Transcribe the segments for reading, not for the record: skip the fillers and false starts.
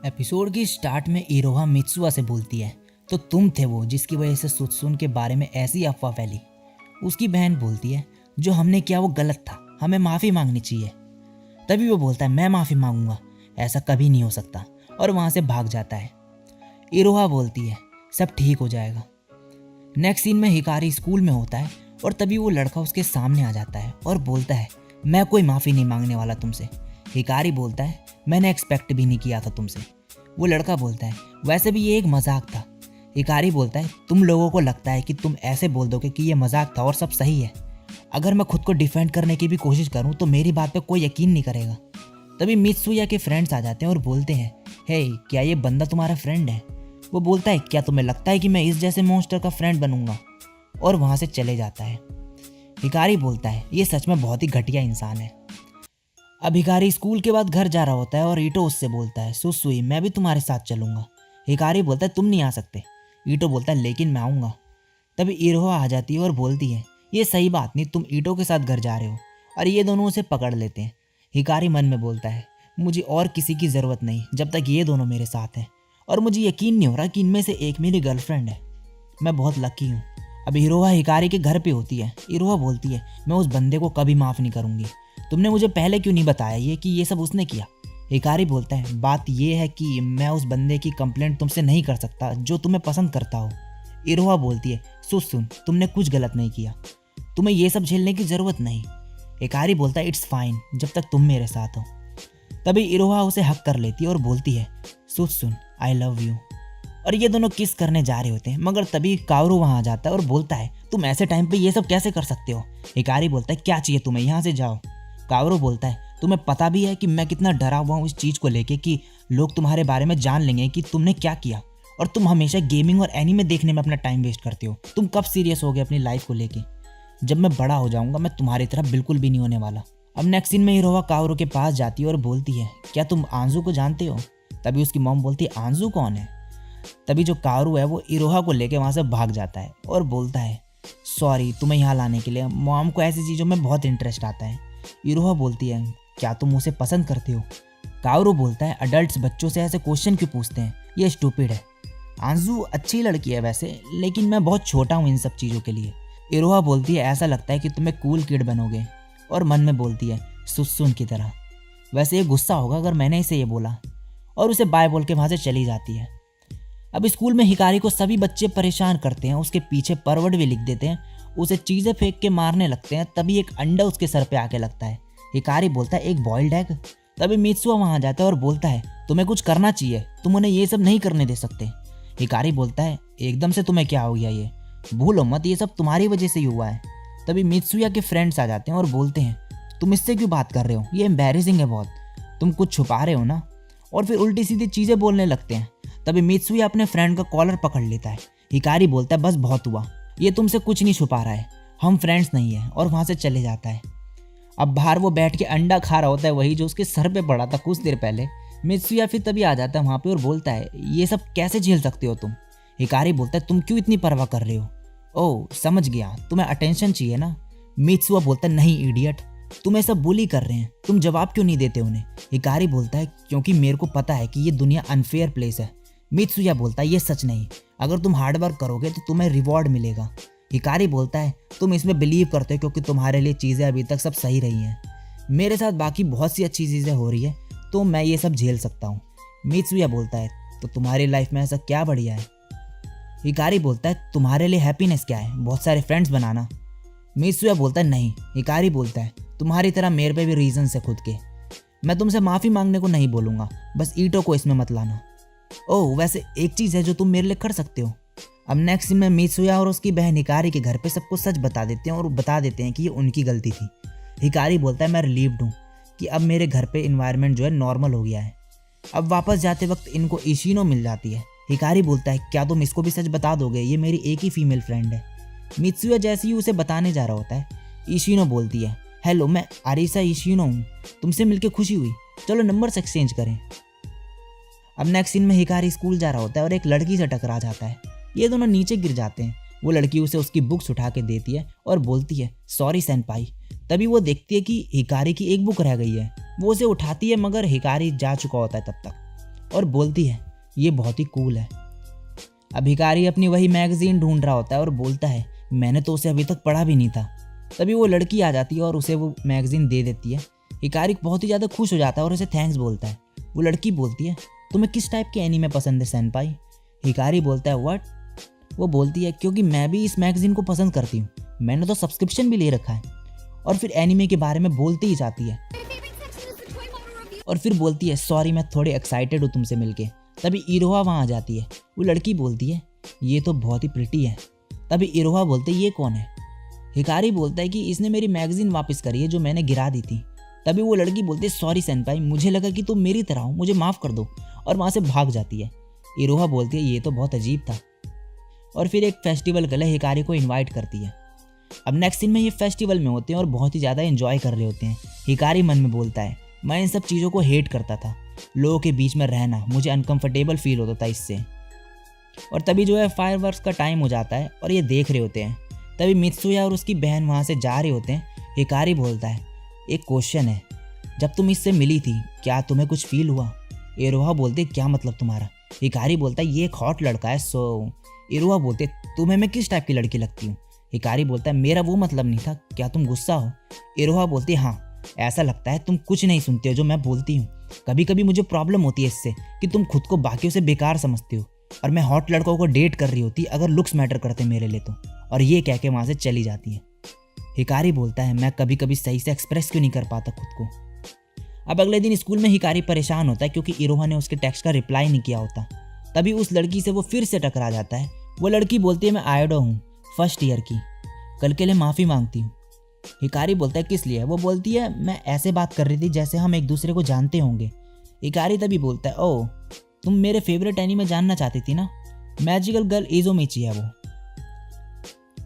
Episode की start में इरोहा Mitsuha से बोलती है, तो तुम थे वो जिसकी वजह से सुत्सुन के बारे में ऐसी अफवाह फैली। उसकी बहन बोलती है, जो हमने किया वो गलत था, हमें माफ़ी मांगनी चाहिए। तभी वो बोलता है, मैं माफ़ी मांगूंगा, ऐसा कभी नहीं हो सकता, और वहाँ से भाग जाता है। इरोहा बोलती है, सब ठीक हो जाएगा। नेक्स्ट सीन में हिकारी स्कूल में होता है और तभी वो लड़का उसके सामने आ जाता है और बोलता है, मैं कोई माफ़ी नहीं मांगने वाला तुमसे। हिकारी बोलता है, मैंने एक्सपेक्ट भी नहीं किया था तुमसे। वो लड़का बोलता है, वैसे भी ये एक मजाक था। हिकारी बोलता है, तुम लोगों को लगता है कि तुम ऐसे बोल दोगे कि ये मजाक था और सब सही है। अगर मैं खुद को डिफेंड करने की भी कोशिश करूं तो मेरी बात पे कोई यकीन नहीं करेगा। तभी मित्सुया के फ्रेंड्स आ जाते हैं और बोलते हैं, हे क्या ये बंदा तुम्हारा फ्रेंड है? वो बोलता है, क्या तुम्हें लगता है कि मैं इस जैसे मॉन्स्टर का फ्रेंड बनूंगा? और वहाँ से चले जाता है। हिकारी बोलता है, ये सच में बहुत ही घटिया इंसान है। अब हिकारी स्कूल के बाद घर जा रहा होता है और ईटो उससे बोलता है, सुसुई मैं भी तुम्हारे साथ चलूंगा। हिकारी बोलता है, तुम नहीं आ सकते। ईटो बोलता है, लेकिन मैं आऊँगा। तभी इरोहा आ जाती है और बोलती है, ये सही बात नहीं, तुम ईटो के साथ घर जा रहे हो। और ये दोनों उसे पकड़ लेते हैं। हिकारी मन में बोलता है, मुझे और किसी की ज़रूरत नहीं जब तक ये दोनों मेरे साथ हैं। और मुझे यकीन नहीं हो रहा कि इनमें से एक मेरी गर्लफ्रेंड है। मैं बहुत लकी हूँ। अब इरोहा हिकारी के घर पे होती है। इरोहा बोलती है, मैं उस बंदे को कभी माफ़ नहीं करूँगी। तुमने मुझे पहले क्यों नहीं बताया ये कि ये सब उसने किया? हिकारी बोलता है, बात ये है कि मैं उस बंदे की कंप्लेंट तुमसे नहीं कर सकता जो तुम्हें पसंद करता हो। इरोहा बोलती है, सुन तुमने कुछ गलत नहीं किया, तुम्हें ये सब झेलने की ज़रूरत नहीं। हिकारी बोलता है, इट्स फाइन जब तक तुम मेरे साथ हो। तभी इरोहा उसे हक कर लेती है और बोलती है, सुन आई लव यू। और ये दोनों किस करने जा रहे होते हैं, मगर तभी कावरू वहाँ आ जाता है और बोलता है, तुम ऐसे टाइम पे ये सब कैसे कर सकते हो? हिकारी बोलता है, क्या चाहिए तुम्हें, यहाँ से जाओ। कावरू बोलता है, तुम्हें पता भी है कि मैं कितना डरा हुआ हूँ इस चीज़ को लेके कि लोग तुम्हारे बारे में जान लेंगे कि तुमने क्या किया, और तुम हमेशा गेमिंग और एनीमे देखने में अपना टाइम वेस्ट करते हो। तुम कब सीरियस हो गए अपनी लाइफ को लेके? जब मैं बड़ा हो जाऊंगा मैं तुम्हारी तरह बिल्कुल भी नहीं होने वाला। अब नेक्स्ट सीन में इरोहा कावरू के पास जाती है और बोलती है, क्या तुम आंजू को जानते हो? तभी उसकी मॉम बोलती है, आंजू कौन है? तभी जो कावरू है वो इरोहा को लेके वहाँ से भाग जाता है और बोलता है, सॉरी तुम्हें यहाँ लाने के लिए, मॉम को ऐसी चीज़ों में बहुत इंटरेस्ट आता है। इरोहा बोलती है, क्या तुम उसे पसंद करते हो? कावरू बोलता है, अडल्ट्स बच्चों से ऐसे क्वेश्चन क्यों पूछते हैं, ये स्टूपिड है। आंजू अच्छी लड़की है वैसे, लेकिन मैं बहुत छोटा हूँ इन सब चीज़ों के लिए। इरोहा बोलती है, ऐसा लगता है कि तुम्हें कूल किड बनोगे। और मन में बोलती है, सुन की तरह। वैसे ये गुस्सा होगा अगर मैंने इसे ये बोला। और उसे बाय बोल के वहाँ से चली जाती है। अब स्कूल में हिकारी को सभी बच्चे परेशान करते हैं, उसके पीछे परवर्ड भी लिख देते हैं, उसे चीज़ें फेंक के मारने लगते हैं। तभी एक अंडा उसके सर पे आके लगता है। हिकारी बोलता है, एक बॉइल्ड एग? तभी मित्सुआ वहाँ जाता है और बोलता है, तुम्हें कुछ करना चाहिए, तुम उन्हें ये सब नहीं करने दे सकते। हिकारी बोलता है, एकदम से तुम्हें क्या हो गया, ये भूलो मत, ये सब तुम्हारी वजह से ही हुआ है। तभी मित्सुया के फ्रेंड्स आ जाते हैं और बोलते हैं, तुम इससे क्यों बात कर रहे हो, ये एम्बैरेसिंग है बहुत, तुम कुछ छुपा रहे हो ना। और फिर उल्टी सीधी चीज़ें बोलने लगते हैं। तभी मित्सुया अपने फ्रेंड का कॉलर पकड़ लेता है। हिकारी बोलता है, बस बहुत हुआ, ये तुमसे कुछ नहीं छुपा रहा है, हम फ्रेंड्स नहीं हैं, और वहाँ से चले जाता है। अब बाहर वो बैठ के अंडा खा रहा होता है, वही जो उसके सर पे पड़ा था कुछ देर पहले। मित्सुया फिर तभी आ जाता है वहाँ पे और बोलता है, ये सब कैसे झेल सकते हो तुम? हिकारी बोलता है, तुम क्यों इतनी परवाह कर रहे हो? ओह समझ गया, तुम्हें अटेंशन चाहिए ना। मित्सुआ बोलता है, नहीं इडियट, तुम्हें सब बुली कर रहे हैं, तुम जवाब क्यों नहीं देते उन्हें? हिकारी बोलता है, क्योंकि मेरे को पता है कि ये दुनिया अनफेयर प्लेस है। मित्सुया बोलता है, ये सच नहीं, अगर तुम हार्डवर्क करोगे तो तुम्हें रिवॉर्ड मिलेगा। हिकारी बोलता है, तुम इसमें बिलीव करते हो क्योंकि तुम्हारे लिए चीज़ें अभी तक सब सही रही हैं, मेरे साथ बाकी बहुत सी अच्छी चीज़ें हो रही है, तो मैं ये सब झेल सकता हूँ। मित्सुया बोलता है, तो तुम्हारी लाइफ में ऐसा क्या बढ़िया है? हिकारी बोलता है, तुम्हारे लिए हैप्पीनेस क्या है, बहुत सारे फ्रेंड्स बनाना। मित्सुया बोलता है, नहीं। हिकारी बोलता है, तुम्हारी तरह मेरे पे भी रीजंस है खुद के, मैं तुमसे माफ़ी मांगने को नहीं बोलूँगा, बस ईटो को इसमें मत लाना। ओह वैसे एक चीज़ है जो तुम मेरे लिए कर सकते हो। अब नेक्स्ट सीन में मित्सुया और उसकी बहन हिकारी के घर पे सबको सच बता देते हैं और बता देते हैं कि ये उनकी गलती थी। हिकारी बोलता है, मैं रिलीव्ड हूँ कि अब मेरे घर पे इन्वायरमेंट जो है नॉर्मल हो गया है। अब वापस जाते वक्त इनको इशिनो मिल जाती है। हिकारी बोलता है, क्या तुम इसको भी सच बता दोगे, ये मेरी एक ही फीमेल फ्रेंड है। मित्सुया जैसे ही उसे बताने जा रहा होता है, इशिनो बोलती है, हेलो मैं आरिसा इशिनो हूँ, तुमसे मिलकर खुशी हुई, चलो नंबर्स एक्सचेंज करें। अब नेक्स्ट सीन में हिकारी स्कूल जा रहा होता है और एक लड़की से टकरा जाता है। ये दोनों नीचे गिर जाते हैं। वो लड़की उसे उसकी बुक्स उठा के देती है और बोलती है, सॉरी सेनपाई। तभी वो देखती है कि हिकारी की एक बुक रह गई है। वो उसे उठाती है मगर हिकारी जा चुका होता है तब तक। और बोलती है ये बहुत ही कूल है। अब हिकारी अपनी वही मैगजीन ढूंढ रहा होता है और बोलता है मैंने तो उसे अभी तक पढ़ा भी नहीं था। तभी वो लड़की आ जाती है और उसे वो मैगजीन दे देती है। हिकारी बहुत ही ज़्यादा खुश हो जाता है और उसे थैंक्स बोलता है। वो लड़की बोलती है तुम्हें किस टाइप के एनीमे पसंद है सेनपाई? हिकारी बोलता है व्हाट? वो बोलती है क्योंकि मैं भी इस मैगजीन को पसंद करती हूँ, मैंने तो सब्सक्रिप्शन भी ले रखा है। और फिर एनीमे के बारे में बोलती ही जाती है और फिर बोलती है सॉरी मैं थोड़ी एक्साइटेड हूँ तुमसे मिलके। तभी इरोहा वहाँ आ जाती है। वो लड़की बोलती है ये तो बहुत ही प्रिटी है। तभी इरोहा बोलते ये कौन है? हिकारी बोलता है कि इसने मेरी मैगजीन वापस करी है जो मैंने गिरा दी थी। तभी वो लड़की बोलती है सॉरी सेनपाई, मुझे लगा कि तुम मेरी तरह हो, मुझे माफ़ कर दो, और वहाँ से भाग जाती है। इरोहा बोलती है ये तो बहुत अजीब था। और फिर एक फेस्टिवल के लिए हिकारी को इन्वाइट करती है। अब नेक्स्ट सीन में ये फेस्टिवल में होते हैं और बहुत ही ज़्यादा एंजॉय कर रहे होते हैं। हिकारी मन में बोलता है मैं इन सब चीज़ों को हेट करता था, लोगों के बीच में रहना मुझे अनकंफर्टेबल फील होता था इससे। और तभी जो है फायरवर्क्स का टाइम हो जाता है और ये देख रहे होते हैं। तभी मित्सुया और उसकी बहन वहाँ से जा रहे होते हैं। हिकारी बोलता है एक क्वेश्चन है, जब तुम इससे मिली थी क्या तुम्हें कुछ फील हुआ? इरोहा बोलते क्या मतलब तुम्हारा? हिकारी बोलता है ये एक हॉट लड़का है। सो इरोहा बोलते तुम्हें मैं किस टाइप की लड़की लगती हूँ? हिकारी बोलता है मेरा वो मतलब नहीं था, क्या तुम गुस्सा हो? इरोहा बोलती है हाँ, ऐसा लगता है तुम कुछ नहीं सुनते हो जो मैं बोलती हूँ। कभी कभी मुझे प्रॉब्लम होती है इससे कि तुम खुद को बाकियों से बेकार समझते हो और मैं हॉट लड़कों को डेट कर रही होती अगर लुक्स मैटर करते मेरे लिए तो। और ये कह के वहाँ से चली जाती है। हिकारी बोलता है मैं कभी कभी सही से एक्सप्रेस क्यों नहीं कर पाता खुद को। अब अगले दिन स्कूल में हिकारी परेशान होता है क्योंकि इरोहा ने उसके टेक्स्ट का रिप्लाई नहीं किया होता। तभी उस लड़की से वो फिर से टकरा जाता है। वो लड़की बोलती है मैं आयोडो हूँ, फर्स्ट ईयर की, कल के लिए माफ़ी मांगती हूँ। हिकारी बोलता है किस लिए? वो बोलती है मैं ऐसे बात कर रही थी जैसे हम एक दूसरे को जानते होंगे। हिकारी तभी बोलता है ओह तुम मेरे फेवरेट एनीमे जानना चाहती थी ना, मैजिकल गर्ल इज़ोमिची है वो।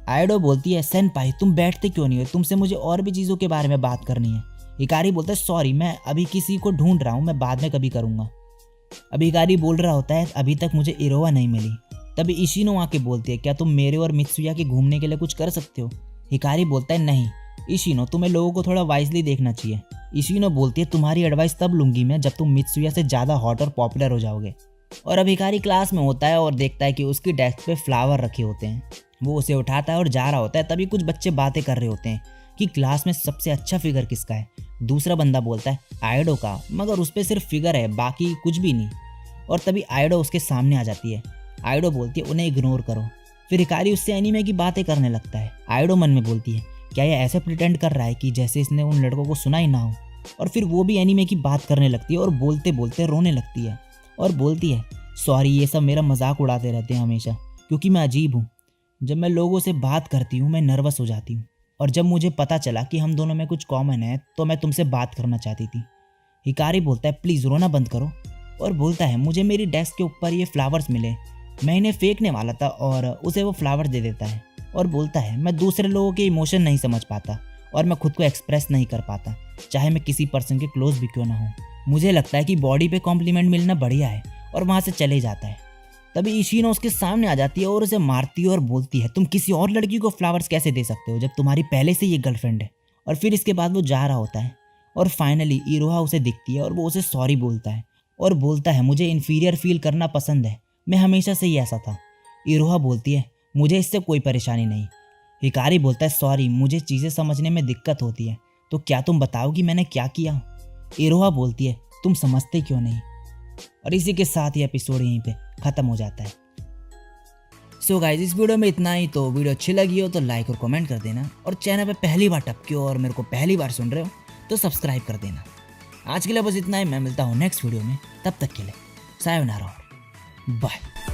आयोडो बोलती है सेनपाई तुम बैठते क्यों नहीं हो, तुमसे मुझे और भी चीज़ों के बारे में बात करनी है। हिकारी बोलता है सॉरी मैं अभी किसी को ढूंढ रहा हूँ, मैं बाद में कभी करूँगा। अभी हिकारी बोल रहा होता है अभी तक मुझे इरोहा नहीं मिली। तभी इशिनो आके बोलती है क्या तुम मेरे और मित्सुया के घूमने के लिए कुछ कर सकते हो? हिकारी बोलता है नहीं इशिनो, तुम्हें लोगों को थोड़ा वाइजली देखना चाहिए। इशिनो बोलती है तुम्हारी एडवाइस तब लूंगी मैं जब तुम मित्सुया से ज़्यादा हॉट और पॉपुलर हो जाओगे। और अब हिकारी क्लास में होता है और देखता है कि उसकी डेस्क पे फ्लावर रखे होते हैं। वो उसे उठाता है और जा रहा होता है। तभी कुछ बच्चे बातें कर रहे होते हैं कि क्लास में सबसे अच्छा फिगर किसका है। दूसरा बंदा बोलता है आयोडो का, मगर उस पर सिर्फ फिगर है बाकी कुछ भी नहीं। और तभी आयोडो उसके सामने आ जाती है। आयोडो बोलती है उन्हें इग्नोर करो। फिर हिकारी उससे एनीमे की बातें करने लगता है। आयोडो मन में बोलती है क्या ये ऐसे प्रिटेंड कर रहा है कि जैसे इसने उन लड़कों को सुना ही ना हो। और फिर वो भी एनीमे की बात करने लगती है और बोलते बोलते रोने लगती है और बोलती है सॉरी ये सब मेरा मजाक उड़ाते रहते हैं हमेशा, क्योंकि मैं अजीब हूँ। जब मैं लोगों से बात करती हूँ मैं नर्वस हो जाती हूँ, और जब मुझे पता चला कि हम दोनों में कुछ कॉमन है तो मैं तुमसे बात करना चाहती थी। हिकारी बोलता है प्लीज़ रोना बंद करो। और बोलता है मुझे मेरी डेस्क के ऊपर ये फ्लावर्स मिले, मैं इन्हें फेंकने वाला था, और उसे वो फ्लावर दे देता है और बोलता है मैं दूसरे लोगों के इमोशन नहीं समझ पाता और मैं खुद को एक्सप्रेस नहीं कर पाता, चाहे मैं किसी पर्सन के क्लोज भी क्यों ना हूँ। मुझे लगता है कि बॉडी पे कॉम्प्लीमेंट मिलना बढ़िया है, और वहाँ से चले जाता है। तभी इशिनो उसके सामने आ जाती है और उसे मारती है और बोलती है तुम किसी और लड़की को फ्लावर्स कैसे दे सकते हो जब तुम्हारी पहले से ये गर्लफ्रेंड है। और फिर इसके बाद वो जा रहा होता है और फाइनली इरोहा उसे दिखती है और वो उसे सॉरी बोलता है और बोलता है मुझे इन्फीरियर फील करना पसंद है, मैं हमेशा से ही ऐसा था। इरोहा बोलती है मुझे इससे कोई परेशानी नहीं। हिकारी बोलता है सॉरी मुझे चीज़ें समझने में दिक्कत होती है, तो क्या तुम बताओगी मैंने क्या किया? इरोहा बोलती है तुम समझते क्यों नहीं। और इसी के साथ ये एपिसोड यहीं पे ख़त्म हो जाता है। सो गाइस इस वीडियो में इतना ही। तो वीडियो अच्छी लगी हो तो लाइक और कमेंट कर देना, और चैनल पे पहली बार टपके हो और मेरे को पहली बार सुन रहे हो तो सब्सक्राइब कर देना। आज के लिए बस इतना ही, मैं मिलता हूँ नेक्स्ट वीडियो में, तब तक के लिए सायोनारा और बाय।